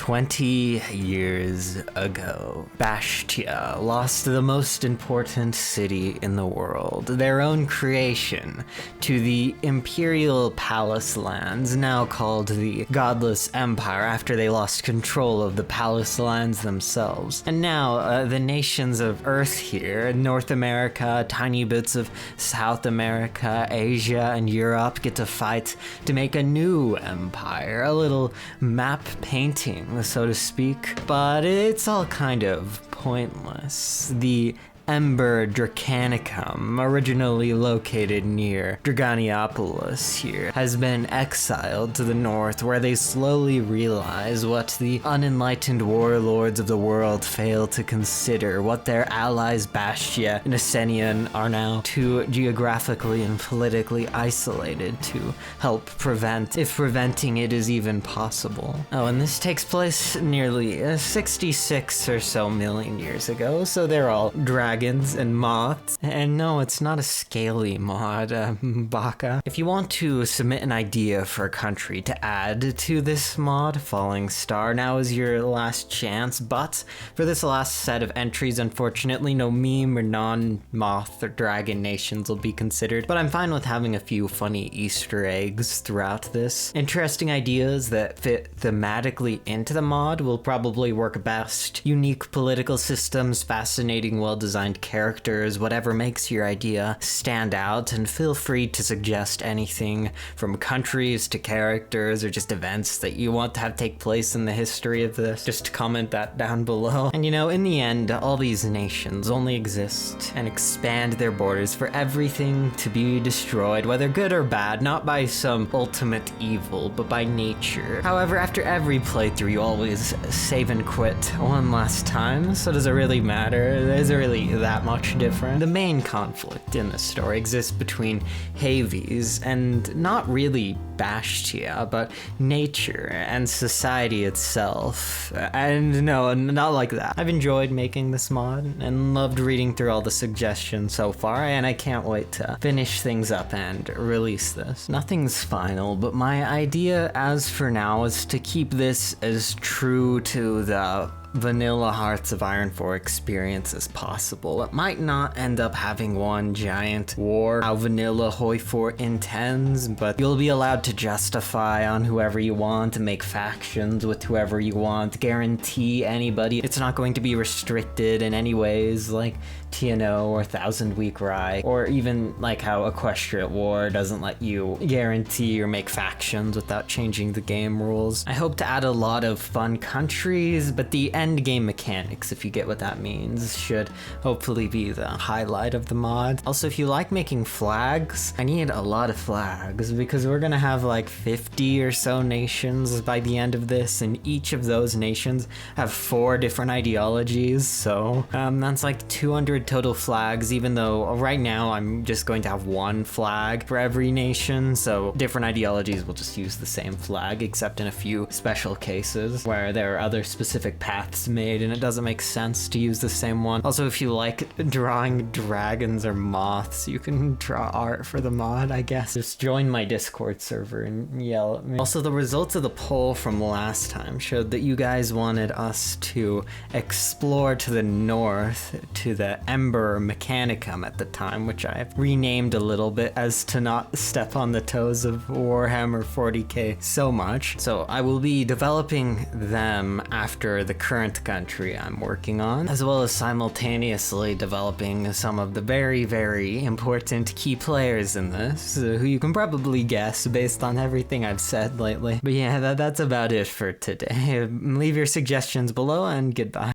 20 years ago, Bastia lost the most important city in the world, their own creation, to the Imperial Palace lands, now called the Godless Empire, after they lost control of the Palace lands themselves. And now, the nations of Earth here, North America, tiny bits of South America, Asia, and Europe get to fight to make a new empire, a little map painting, so to speak, but it's all kind of pointless. The Ember Dracanicum, originally located near Draganiopolis here, has been exiled to the north, where they slowly realize what the unenlightened warlords of the world fail to consider, what their allies Bastia and Essenian are now too geographically and politically isolated to help prevent, if preventing it is even possible. Oh, and this takes place nearly 66 or so million years ago, so they're all dragons and moths. And no, it's not a scaly mod, Baka. If you want to submit an idea for a country to add to this mod, Falling Star, now is your last chance, but for this last set of entries, unfortunately, no meme or non-moth or dragon nations will be considered, but I'm fine with having a few funny Easter eggs throughout this. Interesting ideas that fit thematically into the mod will probably work best. Unique political systems, fascinating, well-designed characters, whatever makes your idea stand out, and feel free to suggest anything from countries to characters or just events that you want to have take place in the history of this. Just comment that down below. And you know, in the end, all these nations only exist and expand their borders for everything to be destroyed, whether good or bad, not by some ultimate evil, but by nature. However, after every playthrough, you always save and quit one last time, so does it really matter? Is it really that much different? The main conflict in this story exists between Hades and not really Bastia, but nature and society itself. And no, not like that. I've enjoyed making this mod and loved reading through all the suggestions so far, and I can't wait to finish things up and release this. Nothing's final, but my idea as for now is to keep this as true to the vanilla Hearts of Iron 4 experience as possible. It might not end up having one giant war how vanilla Hoi4 intends, but you'll be allowed to justify on whoever you want, make factions with whoever you want, guarantee anybody. It's not going to be restricted in any ways like TNO or Thousand Week Rye, or even like how Equestriate War doesn't let you guarantee or make factions without changing the game rules. I hope to add a lot of fun countries, but the end game mechanics, if you get what that means, should hopefully be the highlight of the mod. Also, if you like making flags, I need a lot of flags because we're gonna have like 50 or so nations by the end of this, and each of those nations have 4 different ideologies, so that's like 200 total flags, even though right now I'm just going to have 1 flag for every nation, so different ideologies will just use the same flag, except in a few special cases where there are other specific paths made and it doesn't make sense to use the same one. Also, if you like drawing dragons or moths, you can draw art for the mod, I guess. Just join my Discord server and yell at me. Also, the results of the poll from last time showed that you guys wanted us to explore to the north to the Ember Mechanicum at the time, which I've renamed a little bit as to not step on the toes of Warhammer 40k so much. So I will be developing them after the current country I'm working on, as well as simultaneously developing some of the very, very important key players in this, who you can probably guess based on everything I've said lately. But yeah, that's about it for today. Leave your suggestions below, and goodbye.